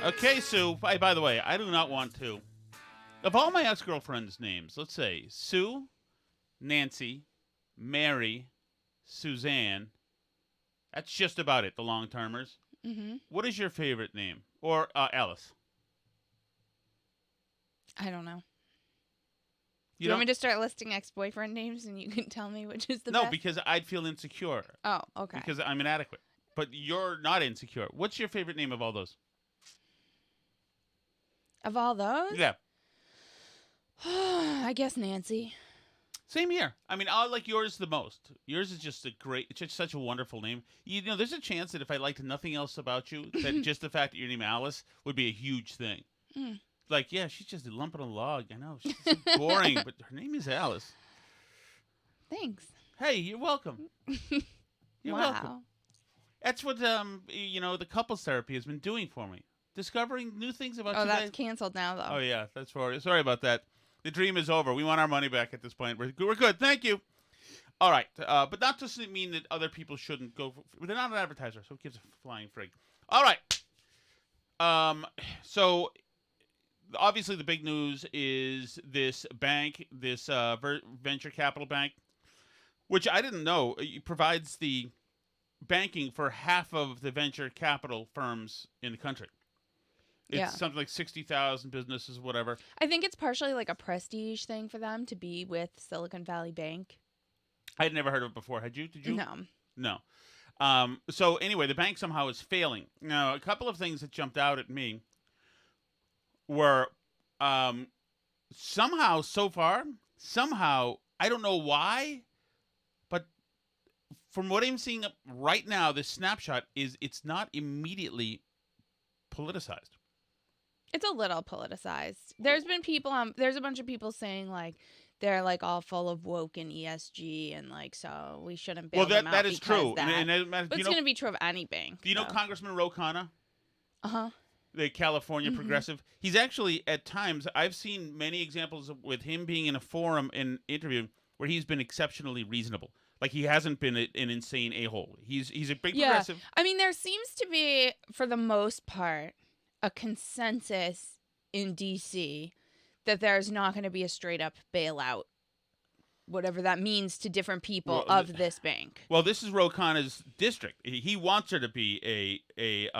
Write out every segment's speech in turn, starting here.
Okay, Sue. By the way, I do not want to. Of all my ex-girlfriends' names, let's say Sue, Nancy, Mary, Suzanne. That's just about it, the long-termers. Mm-hmm. What is your favorite name? Or Alice? I don't know. You Do you want don't? me to start listing ex-boyfriend names and you can tell me which is the No, best? because I'd feel insecure. Oh, okay. Because I'm inadequate. But you're not insecure. What's your favorite name of all those? Of all those? Yeah. I guess Nancy. Same here. I mean, I like yours the most. Yours is just it's just such a wonderful name. You know, there's a chance that if I liked nothing else about you, that just the fact that your name Alice would be a huge thing. Mm. Like, yeah, she's just a lump on a log. I know, she's so boring, but her name is Alice. Thanks. Hey, you're welcome. You're welcome. That's what the couples therapy has been doing for me. Discovering new things about you. Oh, that's canceled now, though. Oh yeah, that's sorry about that. The dream is over. We want our money back at this point. We're good. Thank you. All right, but not to mean that other people shouldn't go. They're not an advertiser, so it gives a flying frig. All right. So obviously the big news is this bank, this venture capital bank, which I didn't know provides the banking for half of the venture capital firms in the country. It's something like 60,000 businesses, whatever. I think it's partially like a prestige thing for them to be with Silicon Valley Bank. I had never heard of it before. Had you? Did you? No. No. So anyway, the bank somehow is failing. Now, a couple of things that jumped out at me were somehow, I don't know why, but from what I'm seeing right now, this snapshot it's not immediately politicized. It's a little politicized. There's been people there's a bunch of people saying like they're like all full of woke and ESG and like so we shouldn't bail them out. Well, that is true. But It's going to be true of any bank. Do you know Congressman Ro Khanna? Uh-huh. The California progressive. He's actually at times I've seen many examples with him being in a forum and interview where he's been exceptionally reasonable. Like he hasn't been an insane a-hole. He's a big progressive. I mean, there seems to be, for the most part, a consensus in D.C. that there's not going to be a straight-up bailout, whatever that means to different people of this bank. Well, this is Ro Khanna's district. He wants there to be a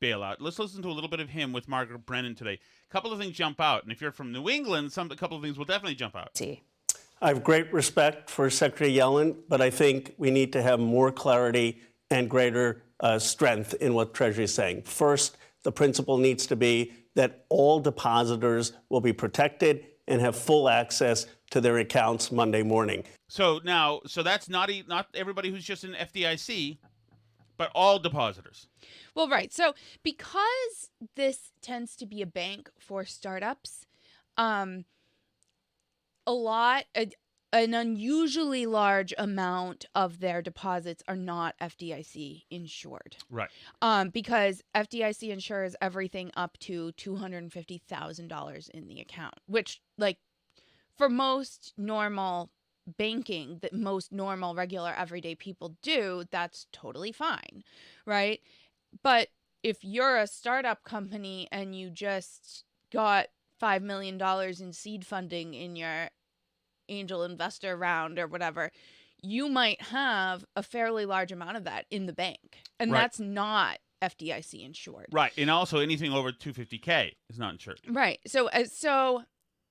bailout. Let's listen to a little bit of him with Margaret Brennan today. A couple of things jump out, and if you're from New England, a couple of things will definitely jump out. I have great respect for Secretary Yellen, but I think we need to have more clarity and greater strength in what Treasury is saying. First, the principle needs to be that all depositors will be protected and have full access to their accounts Monday morning. So that's not everybody who's just in FDIC, but all depositors. Well, right. So because this tends to be a bank for startups, an unusually large amount of their deposits are not FDIC insured. Right. Because FDIC insures everything up to $250,000 in the account, which, like, for most normal banking that most normal, regular, everyday people do, that's totally fine, right? But if you're a startup company and you just got $5 million in seed funding in your angel investor round or whatever, you might have a fairly large amount of that in the bank. And that's not FDIC insured. Right. And also anything over $250K is not insured. Right. So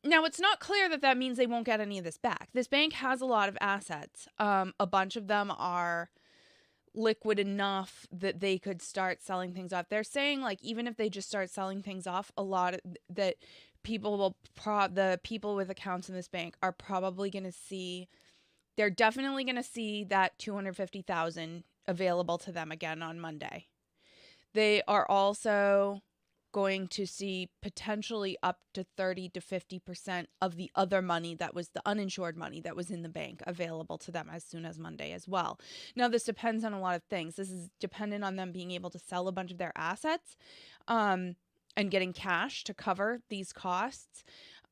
now it's not clear that means they won't get any of this back. This bank has a lot of assets. A bunch of them are liquid enough that they could start selling things off. They're saying like even if they just start selling things off, a lot of that people the people with accounts in this bank are probably going to see, they're definitely going to see that $250,000 available to them again on Monday. They are also going to see potentially up to 30 to 50% of the other money that was the uninsured money that was in the bank available to them as soon as Monday as well. Now, this depends on a lot of things. This is dependent on them being able to sell a bunch of their assets and getting cash to cover these costs.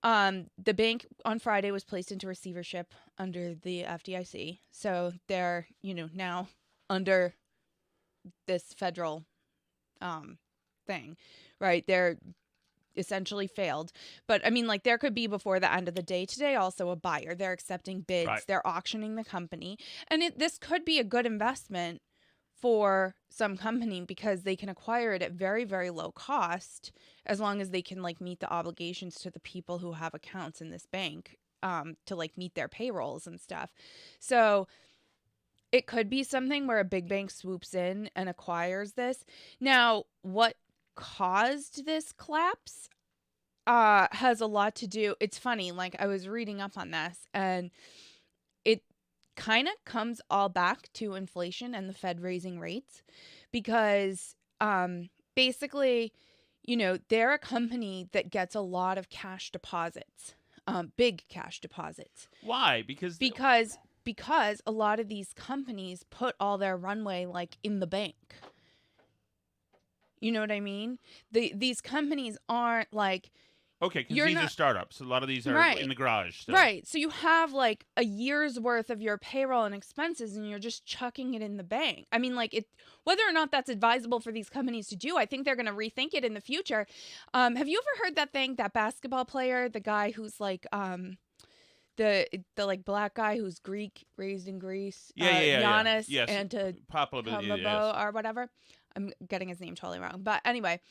The bank on Friday was placed into receivership under the FDIC. So they're, now under this federal thing, right? They're essentially failed. But I mean, like, there could be before the end of the day today also a buyer. They're accepting bids. Right. They're auctioning the company. And this could be a good investment for some company because they can acquire it at very, very low cost as long as they can, like, meet the obligations to the people who have accounts in this bank to, like, meet their payrolls and stuff. So it could be something where a big bank swoops in and acquires this. Now, what caused this collapse has a lot to do. It's funny, like, I was reading up on this, and it kind of comes all back to inflation and the Fed raising rates because basically, you know, they're a company that gets a lot of cash deposits, big cash deposits. Why? Because a lot of these companies put all their runway, like, in the bank. You know what I mean? These companies aren't like... Okay, because these are startups. A lot of these are in the garage still. Right. So you have, like, a year's worth of your payroll and expenses, and you're just chucking it in the bank. I mean, like, whether or not that's advisable for these companies to do, I think they're going to rethink it in the future. Have you ever heard that thing, that basketball player, the guy who's, like, the like, black guy who's Greek, raised in Greece? Giannis Yes. Antetokounmpo or whatever. I'm getting his name totally wrong. But anyway...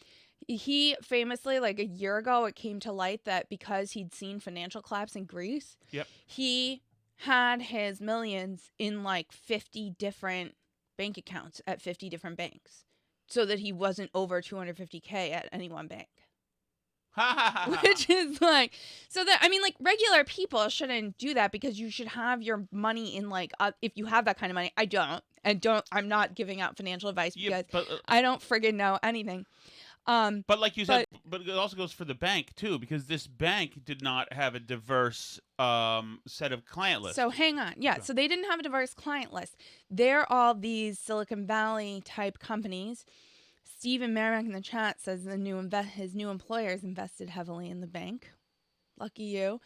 He famously, like, a year ago, it came to light that because he'd seen financial collapse in Greece, he had his millions in, like, 50 different bank accounts at 50 different banks so that he wasn't over 250K at any one bank. Which is, like, so that, I mean, like, regular people shouldn't do that because you should have your money in, like, if you have that kind of money. I don't. I'm not giving out financial advice because I don't friggin' know anything. But like you said, but it also goes for the bank too, because this bank did not have a diverse set of client lists. So hang on. Yeah, so they didn't have a diverse client list. They're all these Silicon Valley type companies. Stephen Merrick in the chat says his new employers invested heavily in the bank. Lucky you.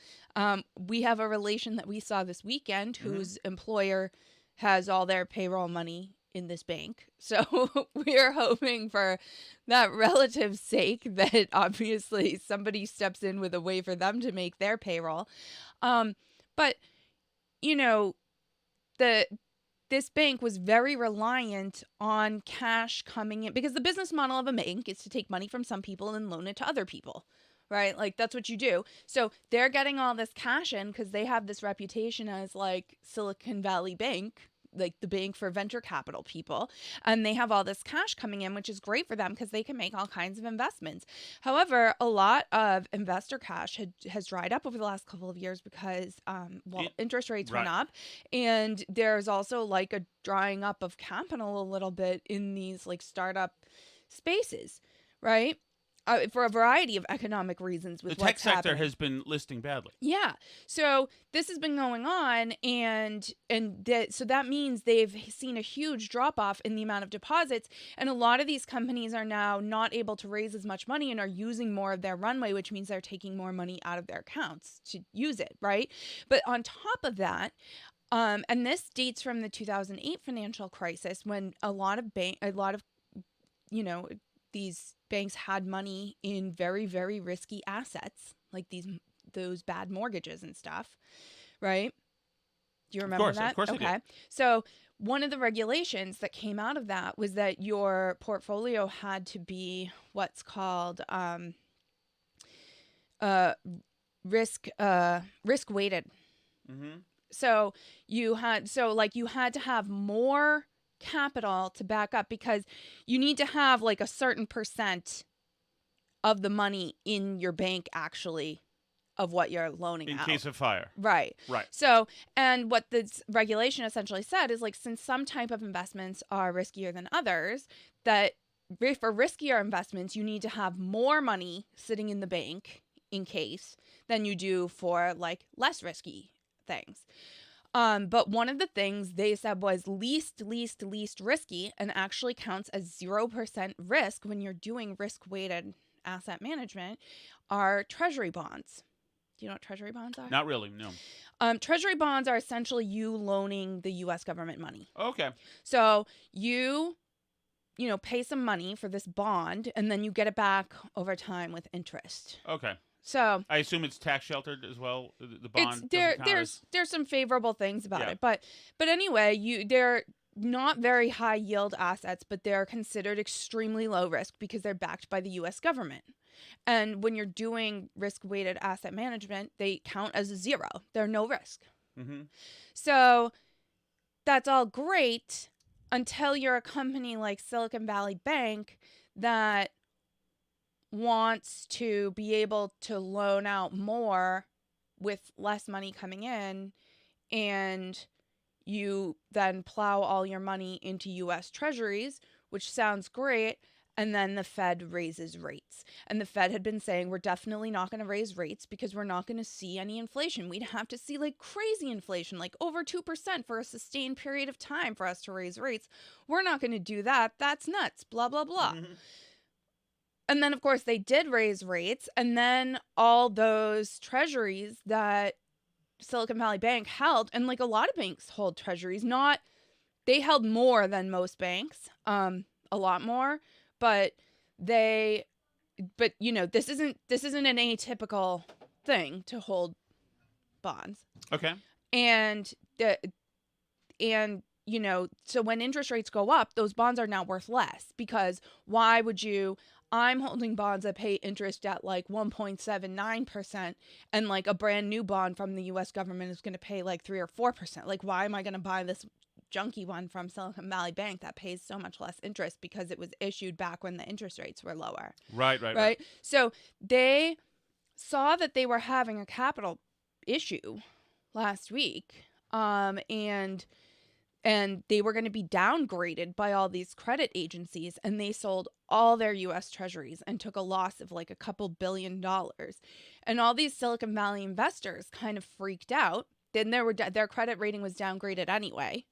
We have a relation that we saw this weekend whose employer has all their payroll money in this bank. So we're hoping for that relative's sake that obviously somebody steps in with a way for them to make their payroll. But, you know, this bank was very reliant on cash coming in because the business model of a bank is to take money from some people and then loan it to other people. Right? Like, that's what you do. So they're getting all this cash in because they have this reputation as, like, Silicon Valley Bank, like the bank for venture capital people, and they have all this cash coming in, which is great for them because they can make all kinds of investments. However, a lot of investor cash has dried up over the last couple of years because interest rates went up, and there's also, like, a drying up of capital a little bit in these, like, startup spaces, right? For a variety of economic reasons with the tech sector has been listing badly. Yeah. So this has been going on, so that means they've seen a huge drop-off in the amount of deposits, and a lot of these companies are now not able to raise as much money and are using more of their runway, which means they're taking more money out of their accounts to use it, right? But on top of that, and this dates from the 2008 financial crisis when a lot of these banks had money in very, very risky assets, like those bad mortgages and stuff, right? Do you remember that? Of course I do. So one of the regulations that came out of that was that your portfolio had to be what's called risk weighted. Mm-hmm. So you had to have more capital to back up because you need to have, like, a certain percent of the money in your bank actually of what you're loaning out. In case of fire. Right. So, and what this regulation essentially said is, like, since some type of investments are riskier than others, that for riskier investments, you need to have more money sitting in the bank in case than you do for, like, less risky things. But one of the things they said was least risky and actually counts as 0% risk when you're doing risk-weighted asset management are treasury bonds. Do you know what treasury bonds are? Not really, no. Treasury bonds are essentially you loaning the U.S. government money. Okay. So you pay some money for this bond, and then you get it back over time with interest. Okay. So I assume it's tax sheltered as well. The it's bond. there's some favorable things about Yeah. it, but anyway, they're not very high yield assets, but they're considered extremely low risk because they're backed by the U.S. government. And when you're doing risk-weighted asset management, they count as a zero. They're no risk. Mm-hmm. So that's all great until you're a company like Silicon Valley Bank that wants to be able to loan out more with less money coming in, and you then plow all your money into U.S. Treasuries, which sounds great, and then the Fed raises rates. And the Fed had been saying, we're definitely not going to raise rates because we're not going to see any inflation. We'd have to see like crazy inflation, like over 2% for a sustained period of time for us to raise rates. We're not going to do that. That's nuts, blah, blah, blah. Mm-hmm. And then, of course, they did raise rates. And then all those treasuries that Silicon Valley Bank held, and like a lot of banks hold treasuries, they held more than most banks, a lot more, but this isn't an atypical thing to hold bonds. Okay. And so when interest rates go up, those bonds are now worth less, because why would you? I'm holding bonds that pay interest at like 1.79%, and like a brand new bond from the U.S. government is going to pay like 3 or 4%. Like, why am I going to buy this junky one from Silicon Valley Bank that pays so much less interest because it was issued back when the interest rates were lower? Right. So they saw that they were having a capital issue last week, and they were going to be downgraded by all these credit agencies, and they sold all their U.S. treasuries and took a loss of like a couple $2 billion. And all these Silicon Valley investors kind of freaked out. Then their credit rating was downgraded anyway.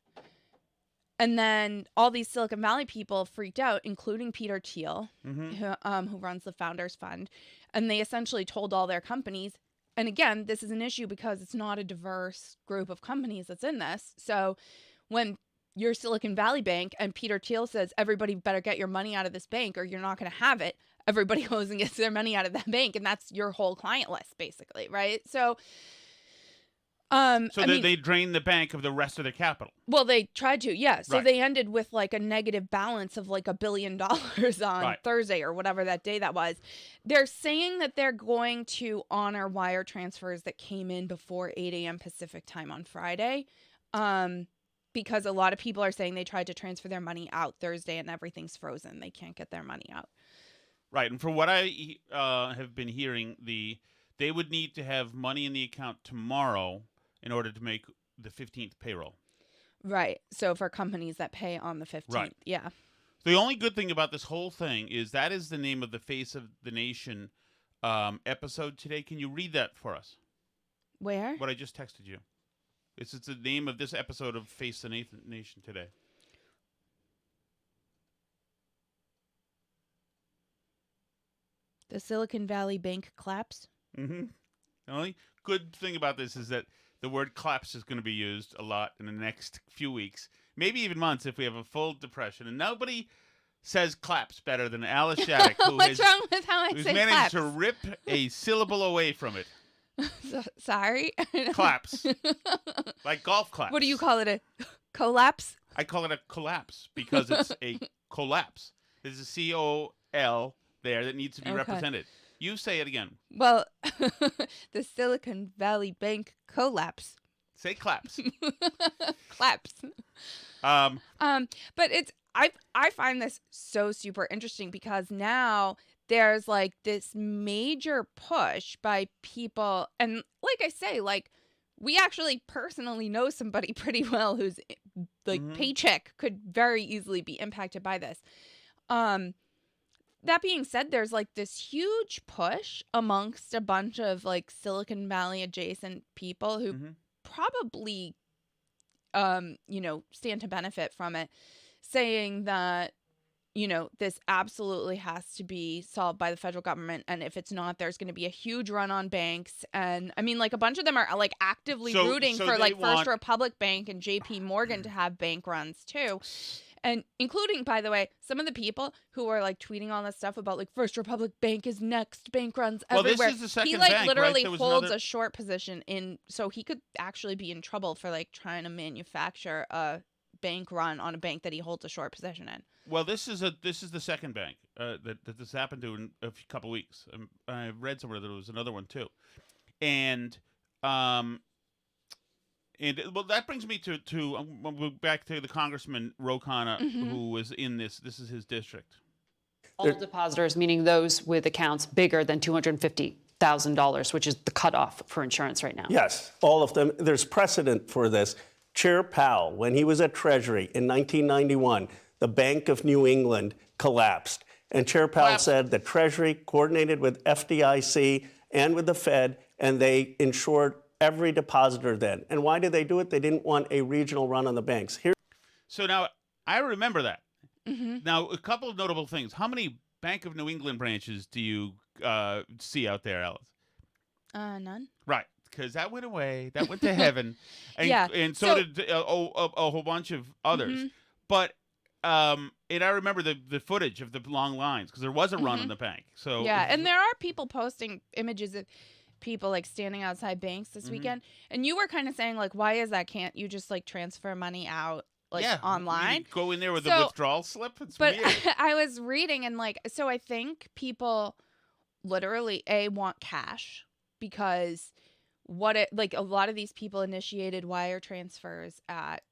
And then all these Silicon Valley people freaked out, including Peter Thiel, who runs the Founders Fund. And they essentially told all their companies, and again, this is an issue because it's not a diverse group of companies that's in this. So when you're Silicon Valley Bank and Peter Thiel says, everybody better get your money out of this bank or you're not going to have it, everybody goes and gets their money out of that bank. And that's your whole client list, basically, right? So they drained the bank of the rest of their capital. Well, they tried to, yeah. So Right. They ended with like a negative balance of like $1 billion on Right. Thursday or whatever that day that was. They're saying that they're going to honor wire transfers that came in before 8 a.m. Pacific time on Friday. Because a lot of people are saying they tried to transfer their money out Thursday and everything's frozen. They can't get their money out. Right. And from what I have been hearing, they would need to have money in the account tomorrow in order to make the 15th payroll. Right. So for companies that pay on the 15th. Right. Yeah. The only good thing about this whole thing is that is the name of the Face of the Nation episode today. Can you read that for us? Where? What I just texted you. It's the name of this episode of Face the Nation today. The Silicon Valley Bank Clapse? Mm-hmm. The only good thing about this is that the word Clapse is going to be used a lot in the next few weeks, maybe even months if we have a full depression. And nobody says Clapse better than Alice Shattuck, What's wrong with how I who's say managed Clapse? to rip a syllable away from it. Sorry? Clapse. Like golf claps. What do you call it? A collapse? I call it a collapse because it's a collapse. There's a C-O-L there that needs to be Okay. represented. You say it again. Well, the Silicon Valley Bank collapse. Say claps. Claps. Um, But I find this so super interesting because now there's like this major push by people, and like I say, like we actually personally know somebody pretty well whose like paycheck could very easily be impacted by this. That being said, there's like this huge push amongst a bunch of like Silicon Valley adjacent people who probably stand to benefit from it, saying that this absolutely has to be solved by the federal government, and if it's not, there's going to be a huge run on banks. And I mean, like a bunch of them are like actively rooting for like First Republic Bank and JP Morgan to have bank runs too. And including, by the way, some of the people who are like tweeting all this stuff about like First Republic Bank is next, bank runs Well, everywhere. this is the second he like bank, right? literally There was holds another- a short position in, so he could actually be in trouble for like trying to manufacture a bank run on a bank that he holds a short position in. Well, this is the second bank that this happened to in a couple weeks. I read somewhere that there was another one too, and well, that brings me to back to the Congressman Ro Khanna, who was in this. This is his district. All depositors, meaning those with accounts bigger than $250,000, which is the cutoff for insurance right now. Yes, all of them. There's precedent for this. Chair Powell, when he was at Treasury in 1991, the Bank of New England collapsed. And Chair Powell said that Treasury coordinated with FDIC and with the Fed, and they insured every depositor then. And why did they do it? They didn't want a regional run on the banks. So now I remember that. Now, a couple of notable things. How many Bank of New England branches do you see out there, Alice? None. Right, because that went away. That went to heaven. And, Yeah, and so so- did a whole bunch of others. But and I remember the footage of the long lines because there was a run on the bank. So Yeah, and there are people posting images of people like standing outside banks this weekend. And you were kind of saying like, why is that? Can't you just like transfer money out like yeah, online? you go in there with a So- withdrawal slip. It's But weird. I was reading and like, so I think people literally want cash because like a lot of these people initiated wire transfers at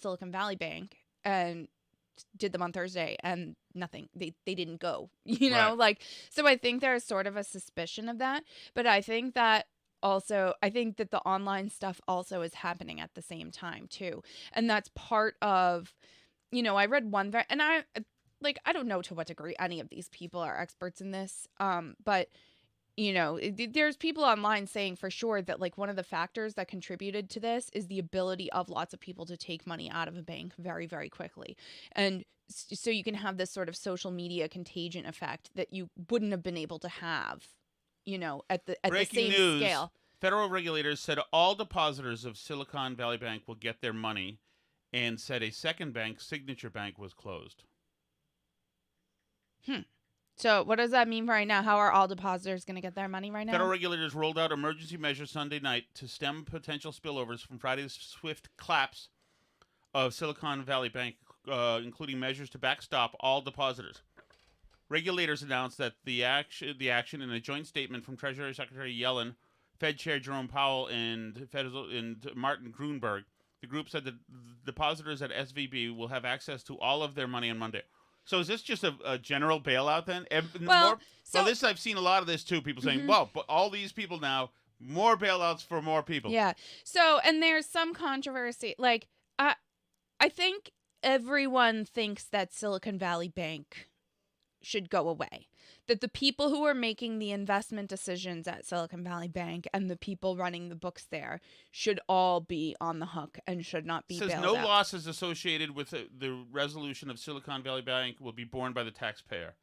Silicon Valley Bank and did them on Thursday and nothing. They didn't go, you know, Right. like, so I think there's sort of a suspicion of that. But I think that the online stuff also is happening at the same time too. And that's part of, you know, I read one and I don't know to what degree any of these people are experts in this. But you know, there's people online saying for sure that like one of the factors that contributed to this is the ability of lots of people to take money out of a bank very, very quickly. And so you can have this sort of social media contagion effect that you wouldn't have been able to have, you know, at the Breaking same news. scale. Federal regulators said all depositors of Silicon Valley Bank will get their money and said a second bank, Signature Bank, was closed. So what does that mean right now? How are all depositors going to get their money right now? Federal regulators rolled out emergency measures Sunday night to stem potential spillovers from Friday's swift collapse of Silicon Valley Bank, including measures to backstop all depositors. Regulators announced that the action in a joint statement from Treasury Secretary Yellen, Fed Chair Jerome Powell, and Martin Grunberg. The group said that depositors at SVB will have access to all of their money on Monday. So is this just a general bailout then? Well, This I've seen a lot of this too. People saying, "Well, but all these people now, more bailouts for more people." Yeah. So, and there's some controversy. Like, I think everyone thinks that Silicon Valley Bank should go away. That the people who are making the investment decisions at Silicon Valley Bank and the people running the books there should all be on the hook and should not be Says bailed no out. losses associated with the resolution of Silicon Valley Bank will be borne by the taxpayer.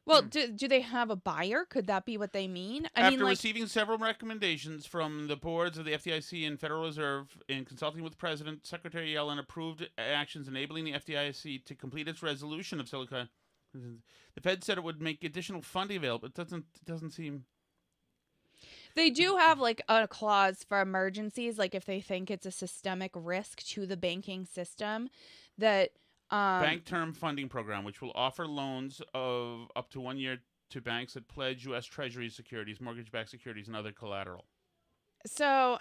Well, do they have a buyer? Could that be what they mean? After receiving several recommendations from the boards of the FDIC and Federal Reserve and consulting with President, Secretary Yellen approved actions enabling the FDIC to complete its resolution of Silicon. The Fed said it would make additional funding available. It doesn't seem. They do have like a clause for emergencies, like if they think it's a systemic risk to the banking system, that Bank Term Funding Program, which will offer loans of up to 1 year to banks that pledge U.S. Treasury securities, mortgage-backed securities, and other collateral. So,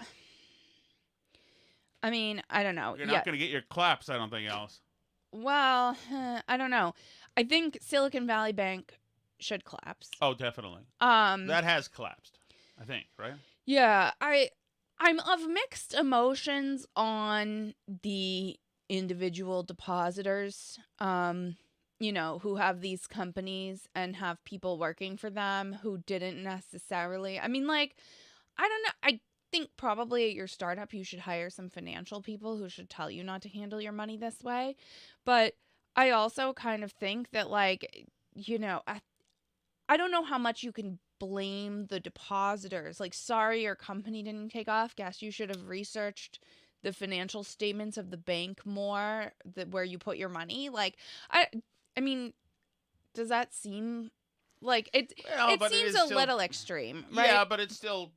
I mean, I don't know. You're not going to get your claps, I don't think, Alice. Well, I don't know. I think Silicon Valley Bank should collapse. Oh, definitely. That has collapsed, I think, right? Yeah, I'm of mixed emotions on the individual depositors, you know, who have these companies and have people working for them who didn't necessarily. I mean, like, I don't know. I think probably at your startup you should hire some financial people who should tell you not to handle your money this way. But I also kind of think that, like, you know, I don't know how much you can blame the depositors. Like, sorry, your company didn't take off. Guess you should have researched the financial statements of the bank more, where you put your money. Like, I mean, does that seem like it? Well, It but it seems is a still- little extreme, right? Yeah, but it's still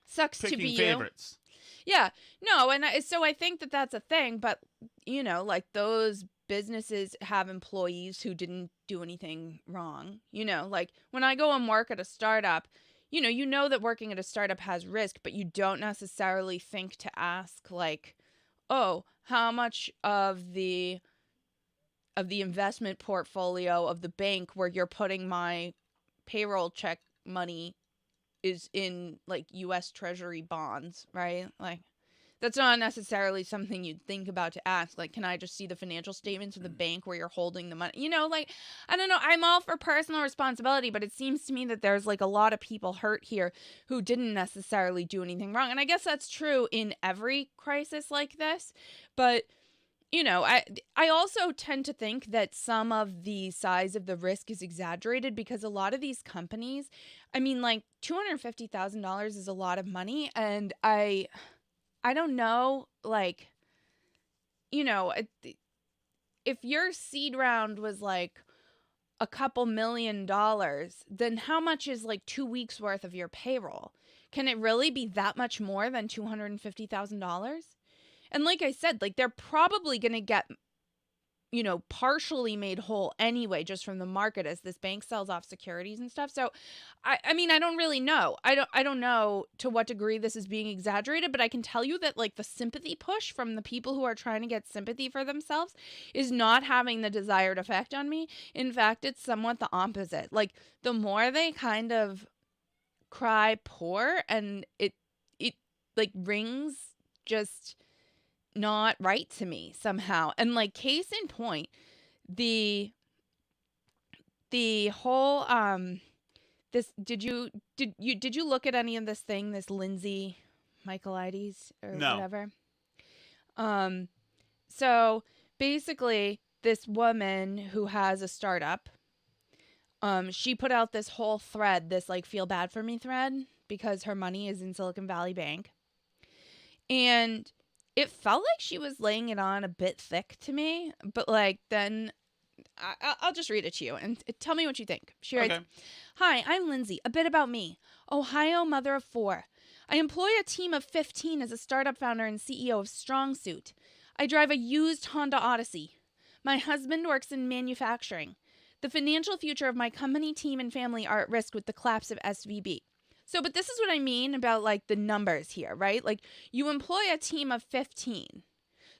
Sucks to picking be you. favorites. Yeah, no, and so I think that that's a thing, but like those businesses have employees who didn't do anything wrong. Like when I go and work at a startup, you know that working at a startup has risk, but you don't necessarily think to ask like, oh, how much of the investment portfolio of the bank where you're putting my payroll check money is in like US Treasury bonds, right? Like that's not necessarily something you'd think about to ask. Like, can I just see the financial statements of the bank where you're holding the money? Like, I don't know. I'm all for personal responsibility, but it seems to me that there's like a lot of people hurt here who didn't necessarily do anything wrong. And I guess that's true in every crisis like this. But, I also tend to think that some of the size of the risk is exaggerated because a lot of these companies, I mean, like $250,000 is a lot of money. And I don't know, like, if your seed round was like a couple $1,000,000, then how much is like 2 weeks worth of your payroll? Can it really be that much more than $250,000? And like I said, like they're probably going to get, partially made whole anyway, just from the market as this bank sells off securities and stuff. So, I mean, I don't really know. I don't know to what degree this is being exaggerated, but I can tell you that like the sympathy push from the people who are trying to get sympathy for themselves is not having the desired effect on me. In fact, it's somewhat the opposite. Like the more they kind of cry poor, and it like rings just not right to me somehow. And like case in point, the whole this did you look at any of this thing, this Lindsay Michaelides or No. whatever? So basically this woman who has a startup, she put out this whole thread, this like feel bad for me thread, because her money is in Silicon Valley Bank. And it felt like she was laying it on a bit thick to me, but like then I'll just read it to you and tell me what you think. She writes, Okay. "Hi, I'm Lindsay. A bit about me. Ohio mother of 4. I employ a team of 15 as a startup founder and CEO of Strong Suit. I drive a used Honda Odyssey. My husband works in manufacturing. The financial future of my company, team, and family are at risk with the collapse of SVB." So, but this is what I mean about like the numbers here, right? Like you employ a team of 15.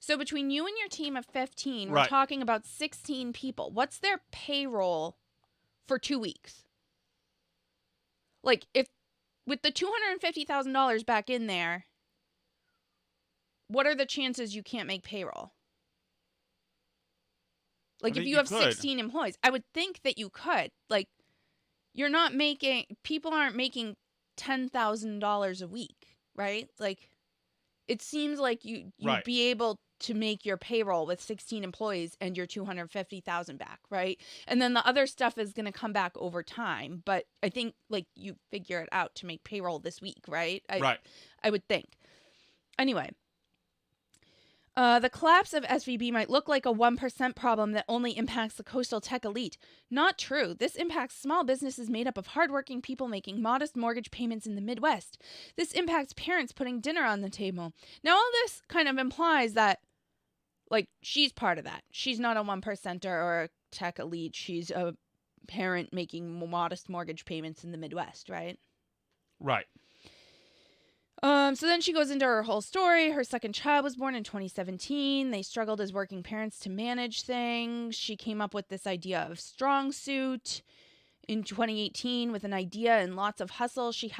So between you and your team of 15, we're Right. talking about 16 people. What's their payroll for 2 weeks? Like if with the $250,000 back in there, what are the chances you can't make payroll? Like if think you you have could. 16 employees, I would think that you could. Like people aren't making $10,000 a week, right? Like it seems like you'd Right. be able to make your payroll with 16 employees and your 250,000 back, right? And then the other stuff is going to come back over time, but I think like you figure it out to make payroll this week, right? Right. I would think. Anyway, the collapse of SVB might look like a 1% problem that only impacts the coastal tech elite. Not true. This impacts small businesses made up of hardworking people making modest mortgage payments in the Midwest. This impacts parents putting dinner on the table. Now, all this kind of implies that, like, she's part of that. She's not a 1%er or a tech elite. She's a parent making modest mortgage payments in the Midwest, right? Right. So then she goes into her whole story. Her second child was born in 2017. They struggled as working parents to manage things. She came up with this idea of Strong Suit in 2018 with an idea and lots of hustle. She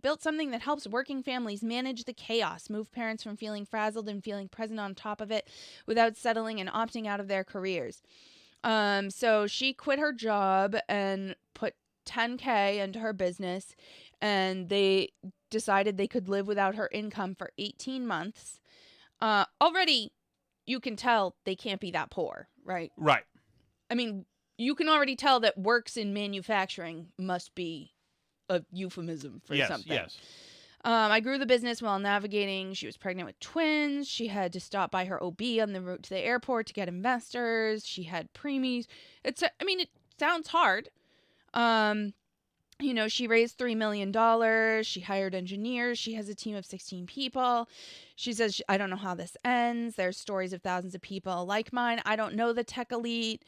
built something that helps working families manage the chaos, move parents from feeling frazzled and feeling present on top of it without settling and opting out of their careers. So she quit her job and put $10K into her business, and they decided they could live without her income for 18 months. Already, you can tell they can't be that poor, right? Right. I mean, you can already tell that works in manufacturing must be a euphemism for something. Yes. I grew the business while navigating. She was pregnant with twins. She had to stop by her OB on the route to the airport to get investors. She had preemies. It sounds hard. She raised $3 million. She hired engineers. She has a team of 16 people. She says, I don't know how this ends. There's stories of thousands of people like mine. I don't know the tech elite.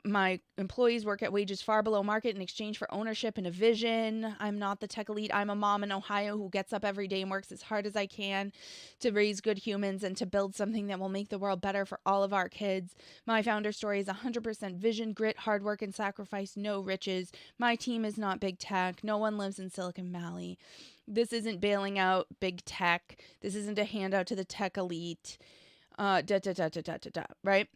My employees work at wages far below market in exchange for ownership and a vision. I'm not the tech elite. I'm a mom in Ohio who gets up every day and works as hard as I can to raise good humans and to build something that will make the world better for all of our kids. My founder story is 100% vision, grit, hard work, and sacrifice, no riches. My team is not big tech. No one lives in Silicon Valley. This isn't bailing out big tech. This isn't a handout to the tech elite. Right?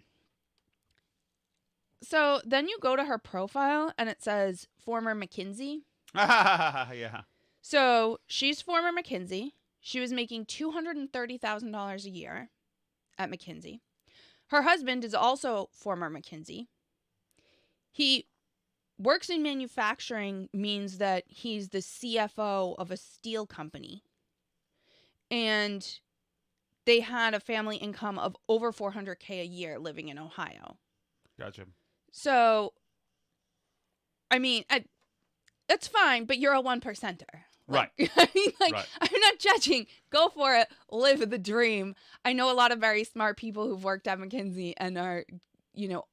So then you go to her profile and it says former McKinsey. Yeah. So she's former McKinsey. She was making $230,000 a year at McKinsey. Her husband is also former McKinsey. He works in manufacturing, means that he's the CFO of a steel company. And they had a family income of over $400K a year living in Ohio. Gotcha. So, that's fine, but you're a 1%er. Right. Right. I'm not judging. Go for it. Live the dream. I know a lot of very smart people who've worked at McKinsey and are,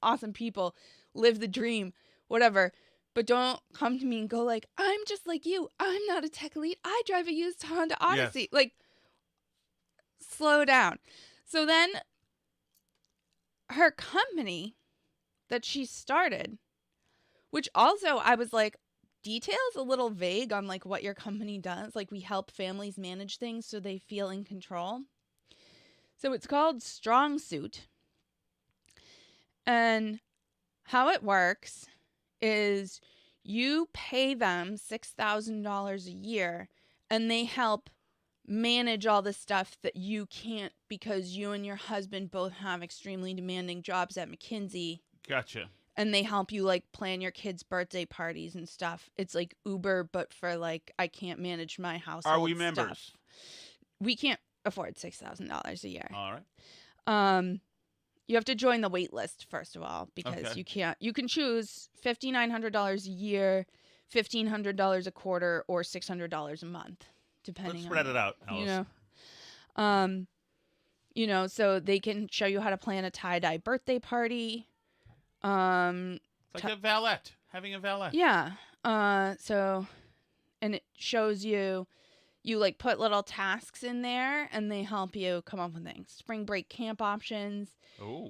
awesome people. Live the dream, whatever. But don't come to me and go like, I'm just like you. I'm not a tech elite. I drive a used Honda Odyssey. Yes. Slow down. So then her company that she started, which also I was like, details a little vague on what your company does. We help families manage things so they feel in control. So it's called Strong Suit. And how it works is you pay them $6,000 a year and they help manage all the stuff that you can't because you and your husband both have extremely demanding jobs at McKinsey. Gotcha. And they help you plan your kids' birthday parties and stuff. It's like Uber, but for I can't manage my household. Are we members? Stuff. We can't afford $6,000 a year. All right. You have to join the wait list first of all because Okay. you can choose $5,900 a year, $1,500 a quarter, or $600 a month, depending. Let's spread it out, Alice. So they can show you how to plan a tie-dye birthday party. It's like a valet, having a valet. Yeah. And it shows you put little tasks in there and they help you come up with things. Spring break camp options,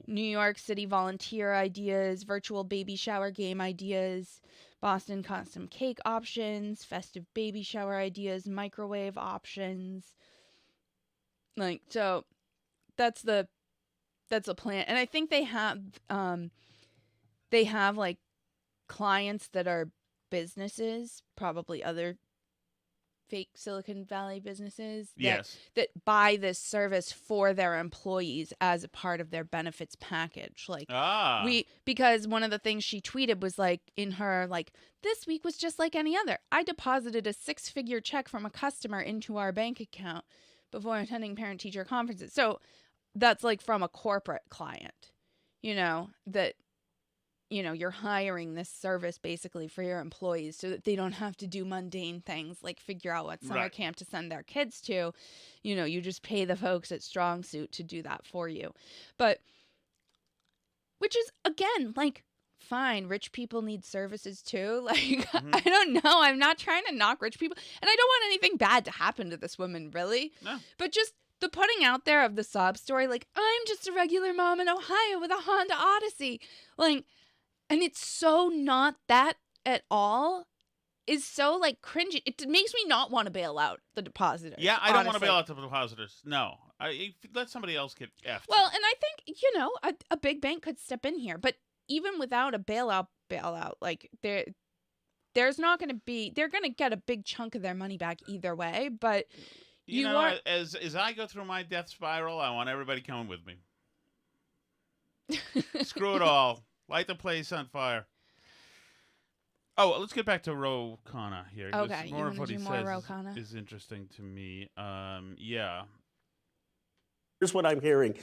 New York City volunteer ideas, virtual baby shower game ideas, Boston custom cake options, festive baby shower ideas, microwave options. So that's the plan. And I think they have clients that are businesses, probably other fake Silicon Valley businesses that buy this service for their employees as a part of their benefits package. Because one of the things she tweeted was in her this week was just like any other. I deposited a 6-figure check from a customer into our bank account before attending parent-teacher conferences. So that's from a corporate client, that you're hiring this service basically for your employees so that they don't have to do mundane things like figure out what summer camp to send their kids to. You just pay the folks at Strong Suit to do that for you. But, which is, again, fine. Rich people need services too. I don't know. I'm not trying to knock rich people. And I don't want anything bad to happen to this woman, really. No. But just the putting out there of the sob story, I'm just a regular mom in Ohio with a Honda Odyssey. And it's so not that at all. Is so cringy. It makes me not want to bail out the depositors. Yeah, I don't want to bail out the depositors. No, let somebody else get effed. Well, and I think a big bank could step in here, but even without a bailout, there's not going to be. They're going to get a big chunk of their money back either way. But as I go through my death spiral, I want everybody coming with me. Screw it all. Light the place on fire. Oh, let's get back to Ro Khanna here. Okay, you More of wanna what he do more says Ro Khanna? is interesting to me. Yeah. Here's what I'm hearing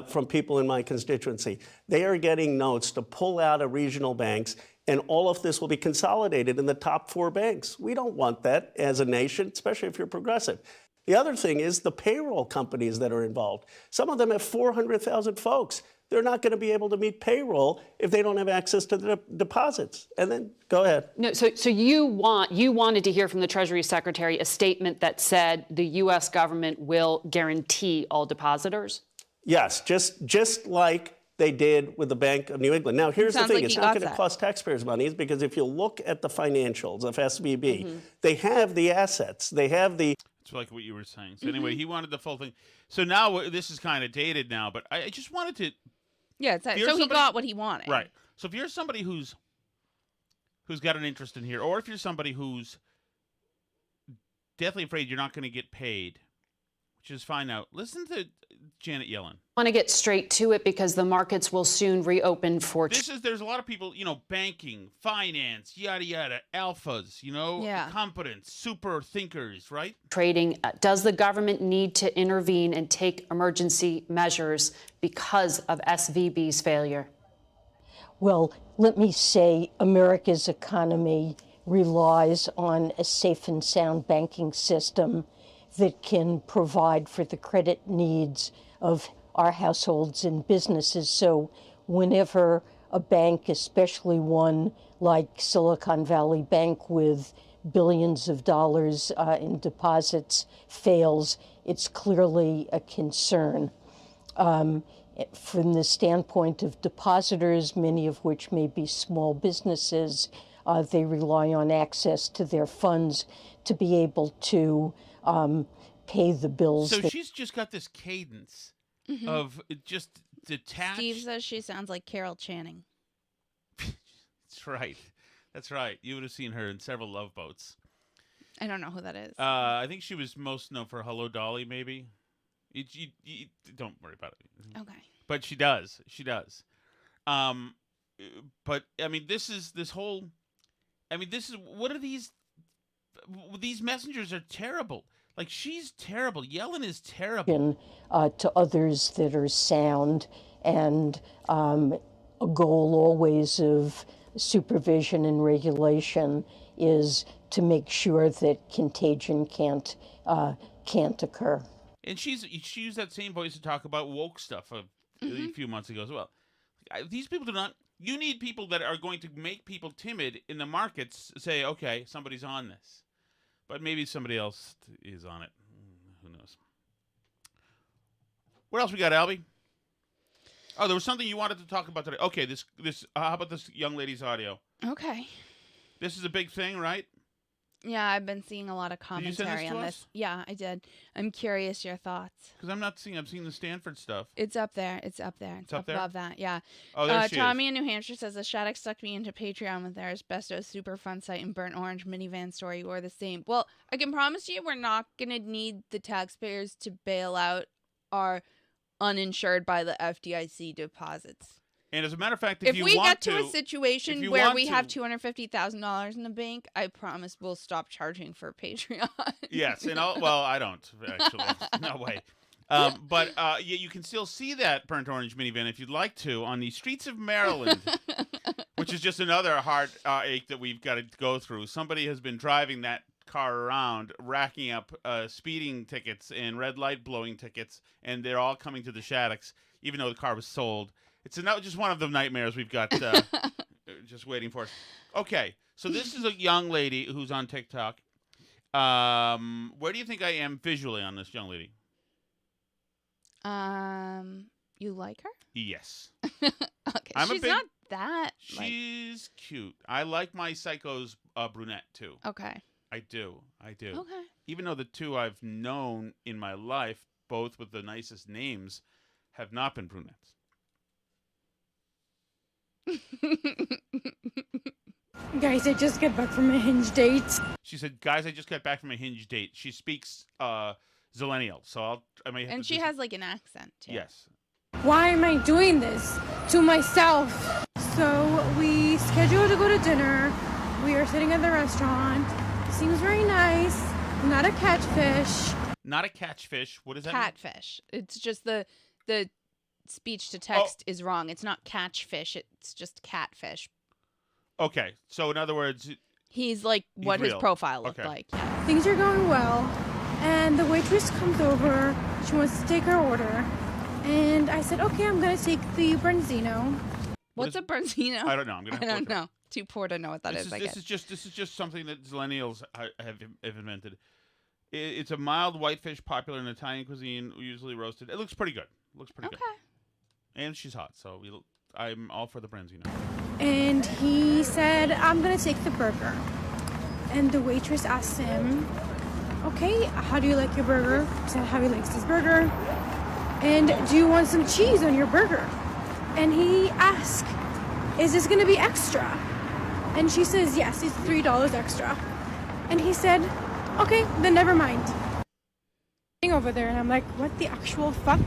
from people in my constituency. They are getting notes to pull out of regional banks, and all of this will be consolidated in the top 4 banks. We don't want that as a nation, especially if you're progressive. The other thing is the payroll companies that are involved. Some of them have 400,000 folks. They're not going to be able to meet payroll if they don't have access to the deposits. And then, go ahead. No, so you wanted to hear from the Treasury Secretary a statement that said the U.S. government will guarantee all depositors? Yes, just like they did with the Bank of New England. Now, here's the sounds thing. like It's he not got going to that. cost taxpayers money because if you look at the financials of SVB, they have the assets. They have the It's like what you were saying. So anyway, he wanted the full thing. So now this is kind of dated now, but I just wanted to Yeah, so he got what he wanted. Right. So if you're somebody who's got an interest in here, or if you're somebody who's deathly afraid you're not going to get paid, which is fine now, listen to Janet Yellen. I want to get straight to it because the markets will soon reopen for There's a lot of people, banking, finance, yada yada, alphas, Yeah. competence, super thinkers, right? trading. Does the government need to intervene and take emergency measures because of SVB's failure? Well, let me say America's economy relies on a safe and sound banking system that can provide for the credit needs of our households and businesses. So whenever a bank, especially one like Silicon Valley Bank with billions of dollars in deposits, fails, it's clearly a concern. From the standpoint of depositors, many of which may be small businesses, they rely on access to their funds to be able to pay the bills. So she's just got this cadence of just detached. Steve says she sounds like Carol Channing. That's right. That's right. You would have seen her in several Love Boats. I don't know who that is. I think she was most known for Hello Dolly, maybe. You don't worry about it. Okay. But she does. She does. But I mean, this is what are these? These messengers are terrible. Like, she's terrible. Yellen is terrible. To others that are sound, and a goal always of supervision and regulation is to make sure that contagion can't occur. And she used that same voice to talk about woke stuff a few months ago as well. These people do not. You need people that are going to make people timid in the markets say, okay, somebody's on this. But maybe somebody else is on it. Who knows? What else we got, Albie? Oh, there was something you wanted to talk about today. Okay, this. How about this young lady's audio? Okay. This is a big thing, right? Yeah, I've been seeing a lot of Did you send commentary this to on us? this. Yeah, I did. I'm curious your thoughts. Because I'm not seeing. I'm seeing the Stanford stuff. It's up there. It's up there. It's up there? above that. Yeah. Oh, there she Tommy is. in New Hampshire says the Shattuck sucked me into Patreon with their asbestos super fun site and burnt orange minivan story were the same. Well, I can promise you we're not gonna need the taxpayers to bail out our uninsured by the FDIC deposits. And as a matter of fact, If you we want get to a situation you where want we to- have $250,000 in the bank, I promise we'll stop charging for Patreon. Yes, and I don't actually. No way. But you can still see that burnt orange minivan if you'd like to on the streets of Maryland, which is just another heartache that we've got to go through. Somebody has been driving that car around, racking up speeding tickets and red light blowing tickets, and they're all coming to the Shaddocks, even though the car was sold. It's just one of the nightmares we've got just waiting for us. Okay, so this is a young lady who's on TikTok. Where do you think I am visually on this young lady? You like her? Yes. Okay, I'm a she's big- not that. She's cute. I like my psychos brunette, too. Okay. I do. Okay. Even though the two I've known in my life, both with the nicest names, have not been brunettes. Guys, I just got back from a Hinge date. She said, guys, I just got back from a Hinge date. She speaks Zillennial, so I may have And to she do has like an accent too. Yes. Why am I doing this to myself? So we scheduled to go to dinner We are sitting at the restaurant. Seems very nice. Not a catfish. Not a catfish. What is that? Catfish. It's just the speech to text is wrong. It's not catfish. It's just catfish. Okay. So in other words, He's like what his real. profile looked Okay. like. Yeah. Things are going well. And the waitress comes over. She wants to take her order. And I said, okay, I'm going to take the Branzino. What's a Branzino? I don't know. I'm gonna. I don't know. Too poor to know what that is. I guess. This is just something that millennials have invented. It's a mild whitefish popular in Italian cuisine, usually roasted. It looks pretty good. Okay. And she's hot, so I'm all for the Branzino. And he said, I'm going to take the burger. And the waitress asked him, okay, how do you like your burger? He said how he likes his burger. And do you want some cheese on your burger? And he asked, is this going to be extra? And she says, yes, it's $3 extra. And he said, okay, then never mind. Over there, and I'm like, what the actual fuck?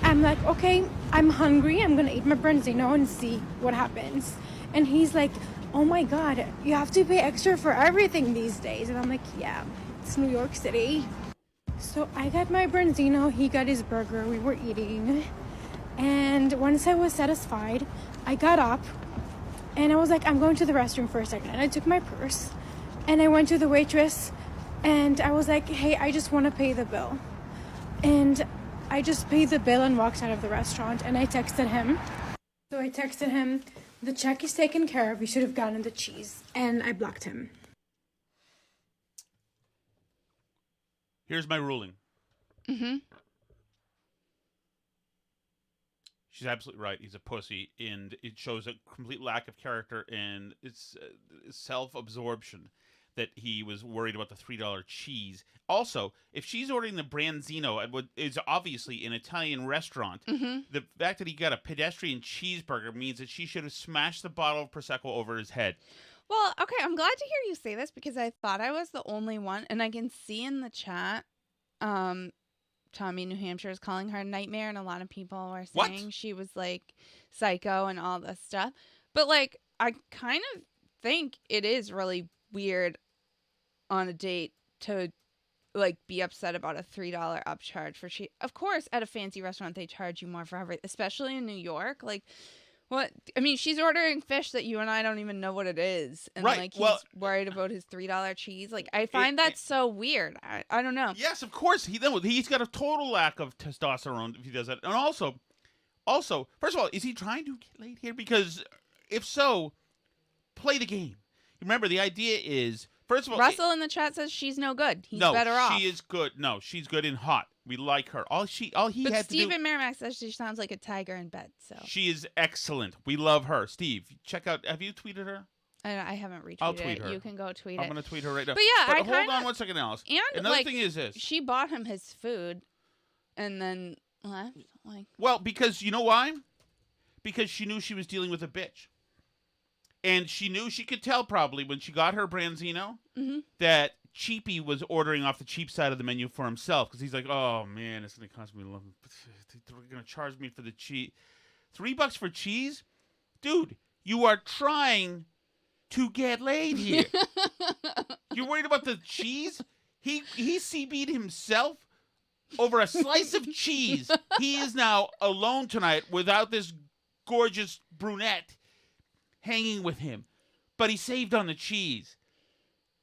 I'm like, okay, I'm hungry. I'm going to eat my Branzino and see what happens. And he's like, oh my God, you have to pay extra for everything these days. And I'm like, yeah, it's New York City. So I got my Branzino, he got his burger, we were eating. And once I was satisfied, I got up and I was like, I'm going to the restroom for a second. And I took my purse and I went to the waitress and I was like, hey, I just want to pay the bill. And I just paid the bill and walked out of the restaurant and I texted him. So I texted him, the check is taken care of, you should have gotten the cheese. And I blocked him. Here's my ruling. Mm-hmm. She's absolutely right. He's a pussy, and it shows a complete lack of character and it's self-absorption that he was worried about the $3 cheese. Also, if she's ordering the Branzino, it's obviously an Italian restaurant. Mm-hmm. The fact that he got a pedestrian cheeseburger means that she should have smashed the bottle of Prosecco over his head. Well, okay, I'm glad to hear you say this because I thought I was the only one, and I can see in the chat, Tommy, New Hampshire is calling her a nightmare, and a lot of people were saying she was like psycho and all this stuff. But like, I kind of think it is really weird on a date to like be upset about a $3 upcharge for cheese. Of course, at a fancy restaurant they charge you more for everything, especially in New York. Like, what? I mean, she's ordering fish that you and I don't even know what it is, and Right, like he's well, worried about his $3 cheese. Like, I find that so weird. I don't know. Yes, of course. He's got a total lack of testosterone if he does that. And also, first of all, is he trying to get laid here? Because if so, play the game. Remember, the idea is, first of all, Russell in the chat says she's no good. He's better off. No, she is good. No, she's good and hot. We like her. All he But had Steve to do. and Merrimack says she sounds like a tiger in bed. So She is excellent. We love her. Steve, check out. Have you tweeted her? I haven't retweeted I'll tweet it. her. You can go tweet I'm it. going to tweet her right now. But yeah, I hold kinda- on one second, Alice. And Another like, thing is this. she bought him his food, and then left. Like, Well, because you know why? Because she knew she was dealing with a bitch. And she knew, she could tell probably when she got her Branzino mm-hmm. that Cheapy was ordering off the cheap side of the menu for himself. Because he's like, oh man, it's going to cost me they're going to charge me for the cheese. $3 for cheese? Dude, you are trying to get laid here. You're worried about the cheese? He CB'd himself over a slice of cheese. He is now alone tonight without this gorgeous brunette hanging with him. But he saved on the cheese.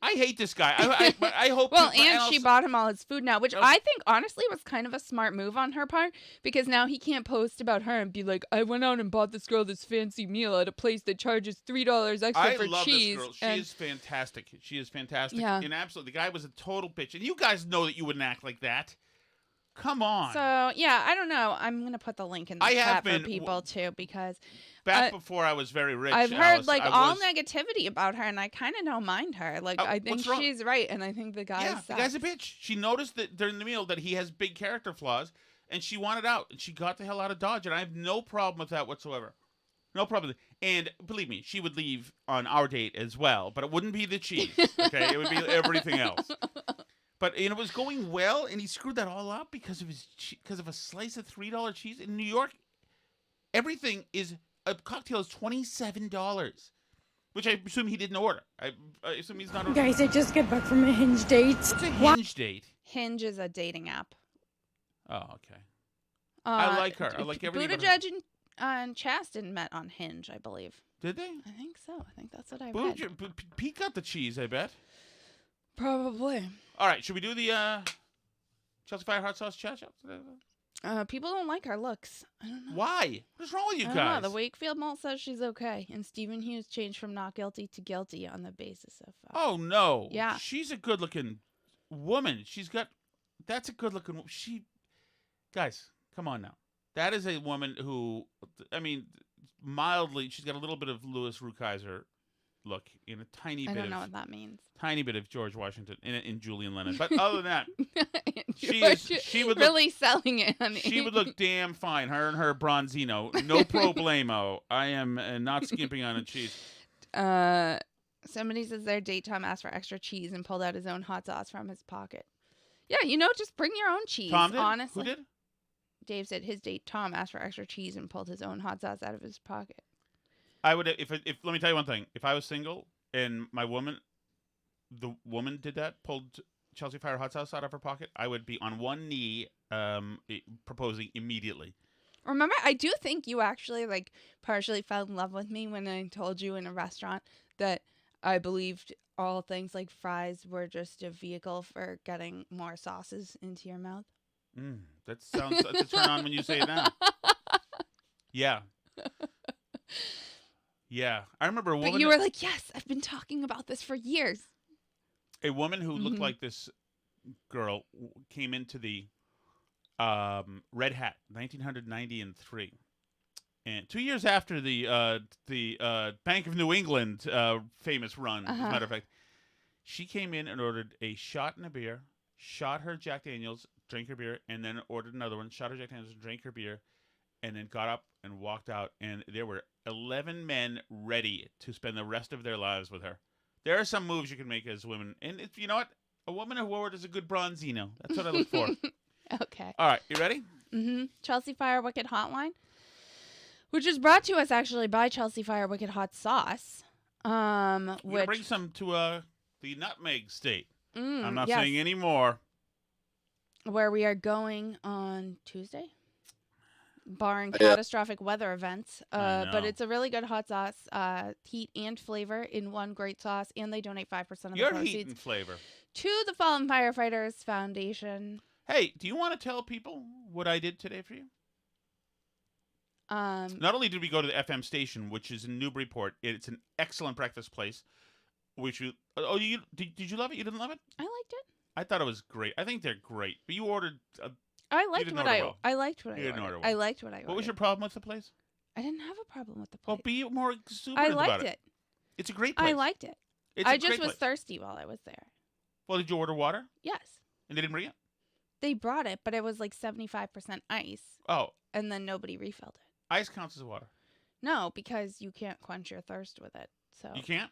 I hate this guy. I hope. well, and she bought him all his food now, which I think honestly was kind of a smart move on her part because now he can't post about her and be like, "I went out and bought this girl this fancy meal at a place that charges $3 extra for love cheese." this girl. She is fantastic. She is fantastic. Yeah. And absolutely, the guy was a total bitch. And you guys know that you wouldn't act like that. Come on. So yeah, I don't know. I'm gonna put the link in the chat for people too because back before I was very rich, I've heard Alice, like I all was, negativity about her, and I kind of don't mind her. Like I think what's wrong? she's right, and I think the guy. Yeah, the guy's a bitch. She noticed that during the meal that he has big character flaws, and she wanted out, and she got the hell out of Dodge, and I have no problem with that whatsoever. No problem. And believe me, she would leave on our date as well, but it wouldn't be the cheese. Okay, it would be everything else. But it was going well, and he screwed that all up because of a slice of $3 cheese in New York. Everything is a cocktail is $27. which I assume he didn't order. I assume he's not ordering. Guys, I just got back from a Hinge date. What's a Hinge date? Hinge is a dating app. Oh, okay. I like her. I like everything about her. Buttigieg and Chastain met on Hinge, I believe. Did they? I think so. I think that's what I read. Pete got the cheese, I bet. Probably. All right, should we do the Chelsea Fire Hot Sauce Chat? People don't like our looks. I don't know. Why? What's wrong with you I guys? don't know. The Wakefield malt says she's okay, and Stephen Hughes changed from not guilty to guilty on the basis of. Oh no! Yeah. She's a good-looking woman. That's a good-looking. Guys, come on now. That is a woman who, I mean, mildly, she's got a little bit of Louis Rukeyser look in a tiny I bit don't know of what that means. tiny bit of George Washington in Julian Lennon. But other than that, she would really selling it. Honey. She would look damn fine. Her and her Branzino, no problemo. I am not skimping on a cheese. Somebody says their date Tom asked for extra cheese and pulled out his own hot sauce from his pocket. Yeah, just bring your own cheese. Tom did? Honestly, Who did? Dave said his date Tom asked for extra cheese and pulled his own hot sauce out of his pocket. I would if let me tell you one thing. If I was single and the woman did that, pulled Chelsea Fire hot sauce out of her pocket, I would be on one knee proposing immediately. Remember, I do think you actually partially fell in love with me when I told you in a restaurant that I believed all things like fries were just a vehicle for getting more sauces into your mouth. That's a turn on when you say it now. Yeah. Yeah. I remember a woman. But you were like, yes, I've been talking about this for years. A woman who looked like this girl came into the Red Hat, 1993. And 2 years after the Bank of New England famous run, as a matter of fact, she came in and ordered a shot and a beer, shot her Jack Daniels, drank her beer, and then ordered another one, shot her Jack Daniels, drank her beer, and then got up and walked out. And there were 11 men ready to spend the rest of their lives with her. There are some moves you can make as women. And you know what? A woman who orders a good Branzino. That's what I look for. Okay. All right. You ready? Mm-hmm. Chelsea Fire Wicked Hotline, which is brought to us actually by Chelsea Fire Wicked Hot Sauce. We're Which gonna bring some to the Nutmeg State. I'm not yes, saying any more. where we are going on Tuesday, barring catastrophic weather events. But it's a really good hot sauce, heat and flavor in one great sauce, and they donate 5% of the Your proceeds heat and flavor. to the Fallen Firefighters Foundation. Hey, do you want to tell people what I did today for you? Not only did we go to the FM station, which is in Newburyport, it's an excellent breakfast place. Which did you love it? You didn't love it? I liked it. I thought it was great. I think they're great. But you ordered. I liked didn't what order I. well. I liked what You I didn't ordered. order well. I liked what I ordered. What was your problem with the place? I didn't have a problem with the Well, place. be more exuberant I liked about it. It's a great place. I liked it. It's I a just great was place. thirsty while I was there. Well, did you order water? Yes. And they didn't bring it? They brought it, but it was like 75% ice, Oh, and then nobody refilled it. ice counts as water. No, because you can't quench your thirst with it. So You can't?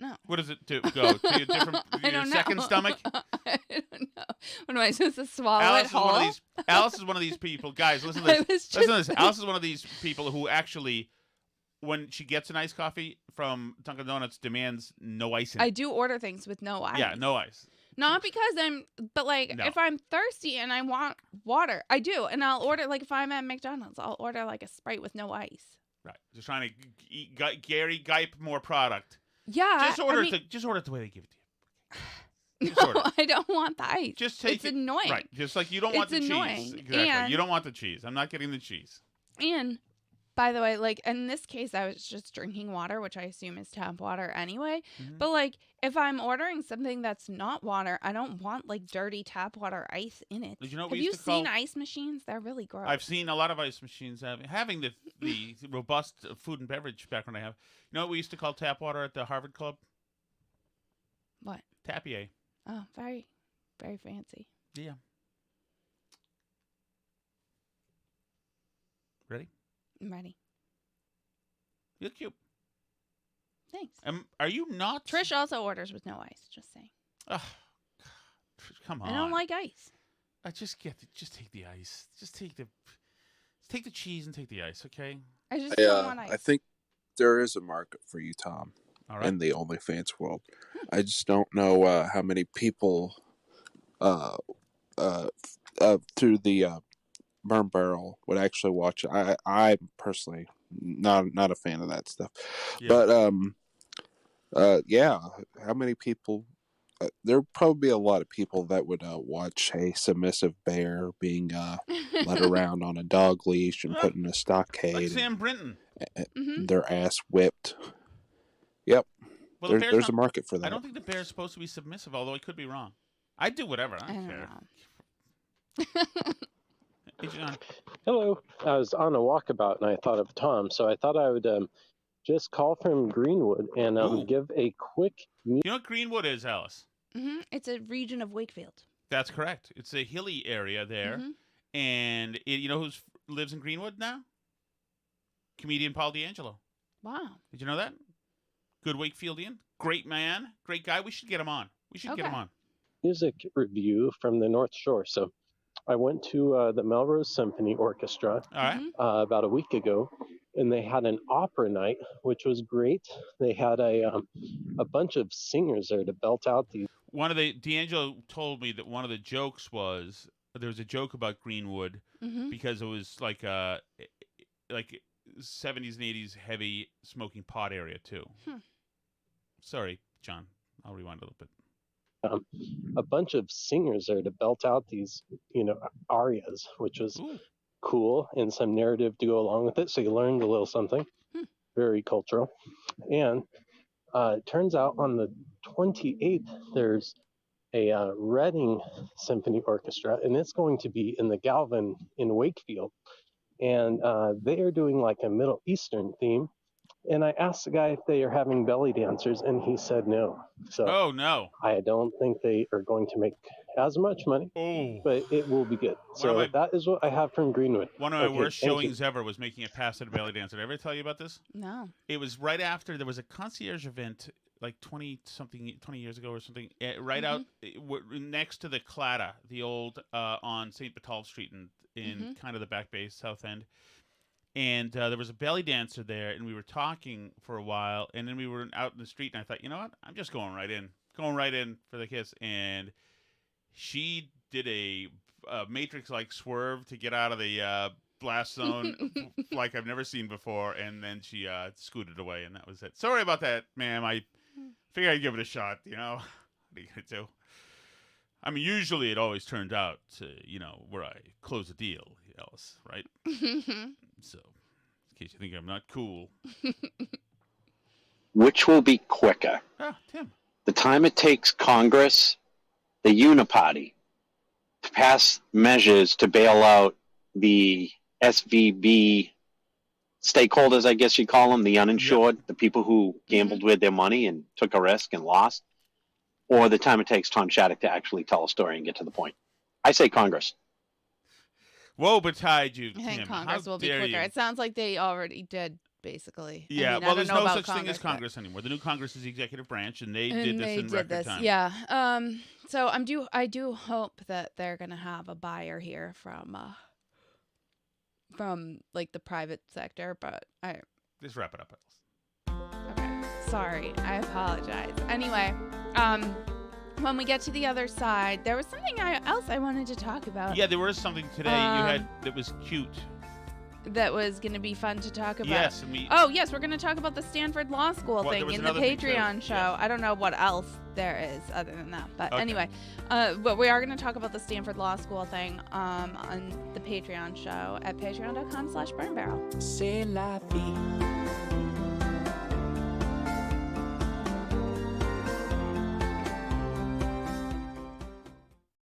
No. What does it do? Go to your different I your don't second know. stomach? I don't know. What am I supposed to swallow Alice it is whole? one of these. Alice is one of these people. Guys, listen to this. I was Listen to just- this. Alice is one of these people who actually, when she gets an iced coffee from Dunkin' Donuts, demands no ice in it. I do order things with no ice. Yeah, no ice. Not because but No. if I'm thirsty and I want water, I do, and I'll order if I'm at McDonald's, I'll order a Sprite with no ice. Right. Just trying to eat Gary Gipe more product. Yeah, Just order just order it the way they give it to you. Just order no, it. I don't want the ice. Just take it's it. annoying. Right. Just like you don't want the It's cheese. annoying. Exactly. And- You don't want the cheese. I'm not getting the cheese. And by the way, in this case, I was just drinking water, which I assume is tap water anyway. Mhm. But if I'm ordering something that's not water, I don't want dirty tap water ice in it. Did you know what Have we you used to call- seen ice machines? They're really gross. I've seen a lot of ice machines having the robust food and beverage background I have. You know what we used to call tap water at the Harvard Club? What? Tapier. Oh, very, very fancy. Yeah. Ready? I'm ready. You look cute. Thanks. Are you not? Trish also orders with no ice. Just saying. Ugh, Trish, come on. I don't like ice. I just take the ice. Just take the cheese and take the ice, okay? I just don't want ice. I think there is a market for you, Tom, All right. in the OnlyFans world. I just don't know how many people through the Burn Barrel would actually watch it. I'm personally not a fan of that stuff. Yeah. But yeah, how many people? There'd probably be a lot of people that would watch a submissive bear being led around on a dog leash and put in a Like stockade, Sam Brinton. and their ass whipped. Yep, Well, the bear's there's a not- market for that. I don't think the bear's supposed to be submissive, although I could be wrong. I'd do whatever. I don't care. Hey, John. Hello. I was on a walkabout and I thought of Tom, so I thought I would just call from Greenwood and Ooh. give a quick. You know what Greenwood is, Alice? It's a region of Wakefield. That's correct. It's a hilly area there. And you know who lives in Greenwood now? Comedian Paul D'Angelo. Wow. Did you know that? Good Wakefieldian. Great man. Great guy. We should get him on. Get him on. Music review from the North Shore. So I went to the Melrose Symphony Orchestra All right. about a week ago, and they had an opera night, which was great. They had a bunch of singers there to belt out these. D'Angelo told me that one of the jokes was there was a joke about Greenwood because it was like 70s and 80s heavy smoking pot area too. Sorry, John. I'll rewind a little bit. A bunch of singers there to belt out these, arias, which was cool, and some narrative to go along with it. So you learned a little something, very cultural. And it turns out on the 28th, there's a Reading Symphony Orchestra, and it's going to be in the Galvin in Wakefield. And they are doing like a Middle Eastern theme. And I asked the guy if they are having belly dancers, and he said no. So Oh, no. I don't think they are going to make as much money, but it will be good. So that is what I have from Greenwood. One of my worst showings ever was making a pass at a belly dancer. Did I ever tell you about this? No. It was right after there was a concierge event like 20 years ago or something, right out next to the Clatta, the old on St. Botolph Street in kind of the Back Bay South End. And there was a belly dancer there, and we were talking for a while, and then we were out in the street, and I thought, you know what? I'm just going right in for the kiss. And she did a Matrix-like swerve to get out of the blast zone like I've never seen before, and then she scooted away, and that was it. Sorry about that, ma'am. I figured I'd give it a shot, What are you going to do? I mean, usually it always turns out to, where I close a deal, Alice, right? So, in case you think I'm not cool. Which will be quicker? Tim. The time it takes Congress, the Uniparty, to pass measures to bail out the SVB stakeholders, I guess you call them, the uninsured, the people who gambled with their money and took a risk and lost, or the time it takes Tom Shattuck to actually tell a story and get to the point. I say Congress. Woe betide you, Tim. I think Congress will be dare quicker. you. It sounds like they already did, basically. Yeah, I mean, well, I there's don't know no about such thing as Congress anymore. The new Congress is the executive branch, and they did this in record time. Yeah. So I do hope that they're gonna have a buyer here from like the private sector, but Just wrap it up, Alice. Okay. Sorry, I apologize. Anyway, when we get to the other side, there was something else I wanted to talk about. Yeah, there was something today you had that was cute. That was going to be fun to talk about. Yes, and we're going to talk about the Stanford Law School thing in the Patreon show. Yes. I don't know what else there is other than that, but Okay. anyway, but we are going to talk about the Stanford Law School thing on the Patreon show at patreon.com/burnbarrel. C'est la vie.